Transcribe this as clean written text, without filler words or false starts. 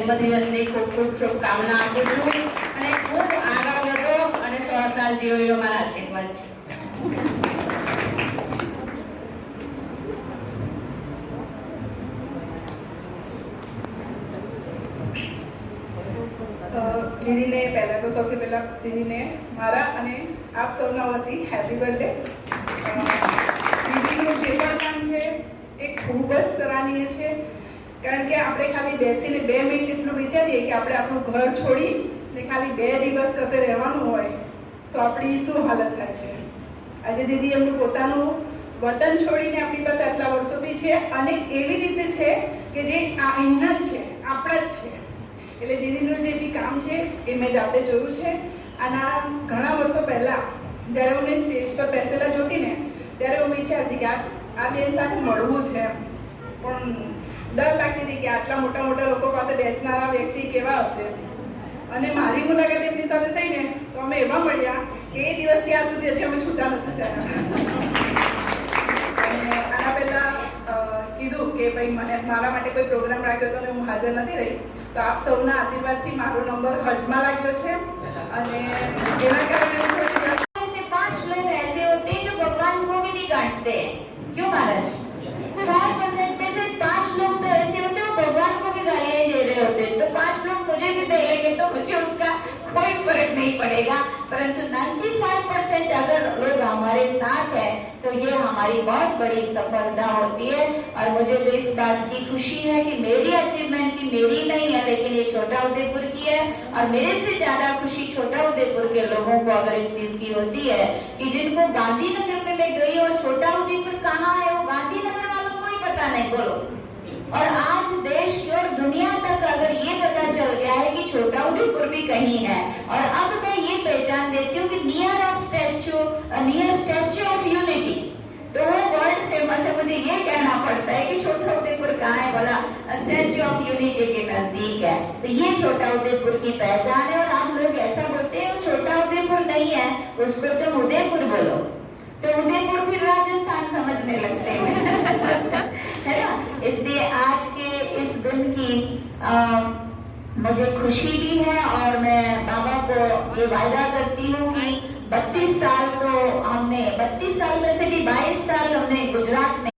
જન્મદિવસની ખૂબ ખૂબ શુભકામના આપું છું અને ખૂબ આગળ વધો અને 100 સાલ જીવો એવો મારા આશીર્વાદ છે. દીદીને પહેલાં તો સૌથી પહેલાં દીદીને મારા અને આપ સૌના વતી હેપી બર્થડે. દીદીનું જે પણ કામ છે એ ખૂબ જ સરાહનીય છે, કારણ કે આપણે ખાલી બેસીને 2 મિનિટ એટલું વિચારીએ કે આપણે આપણું ઘર છોડી ને ખાલી 2 દિવસ કશે રહેવાનું હોય તો આપણી શું હાલત થાય છે. આજે દીદી એમનું પોતાનું વતન છોડીને આપણી પાસે આટલા વર્ષોથી છે અને એવી રીતે છે કે જે અહીંના જ છે, આપણા જ છે. એટલે દીદીનું જે બી કામ છે એ મેં જાતે જોયું છે. આના ઘણા વર્ષો પહેલાં જ્યારે હું સ્ટેજ પર બેસેલા જોતી ને ત્યારે હું વિચારતી કે આ બેન સાથે મળવું છે, પણ ડર લાગતી હતી કે આટલા મોટા મોટા લોકો પાસે બેસનારા વ્યક્તિ કેવા હશે. અને મારી મુલાકાત એમની સાથે થઈ ને તો અમે એવા મળ્યા કે એ દિવસથી આજ સુધી હજી અમે છૂટા નથી થયા. અને આના પહેલાં કીધું કે ભાઈ મને મારા માટે કોઈ પ્રોગ્રામ રાખ્યો તો હું હાજર નથી રહી, તો આપ સૌના આશીર્વાદથી મારો નંબર હજમાં લાગ્યો છે અને એના કારણે 5 लोग ऐसे होते हैं जो भगवान को भी नहीं गांठते हैं. क्यों महाराज? 100% में से 5 लोग तो ऐसे होते हैं भगवान को भी गालियां दे रहे होते हैं. तो 5 लोग मुझे भी दे लेंगे तो मुझे उसका कोई फर्क नहीं पड़ेगा, परंतु 95% अगर लोग हमारे साथ है तो ये हमारी बहुत बड़ी सफलता होती है. और मुझे तो इस बात की खुशी है कि मेरी अचीवमेंट की मेरी नहीं है, लेकिन ये छोटा उदयपुर की है. और मेरे से ज्यादा खुशी छोटा उदयपुर के लोगों को अगर इस चीज की होती है कि जिनको गांधीनगर में मैं गई और छोटा उदयपुर कहाँ है वो गांधीनगर वालों को ही पता नहीं. बोलो. और आज देश की और दुनिया तक अगर ये पता चल गया है कि छोटा उदयपुर भी कहीं है. और अब मैं ये पहचान देती हूँ कि नियर स्टैच्यू ऑफ यूनिटी, तो वो वर्ल्ड फेमस है. मुझे ये कहना पड़ता है कि छोटा उदयपुर कहाँ है, बोला स्टैच्यू ऑफ यूनिटी के नजदीक है. तो ये छोटा उदयपुर की पहचान है. और आप लोग ऐसा बोलते हैं छोटा उदयपुर नहीं है, उसको तुम उदयपुर बोलो तो उदयपुर फिर राजस्थान समझने लगते हैं. है ना? इसलिए आज के इस दिन की मुझे खुशी भी है और मैं बाबा को ये वायदा करती हूँ कि 32 साल तो हमने 32 साल में से भी 22 साल हमने गुजरात में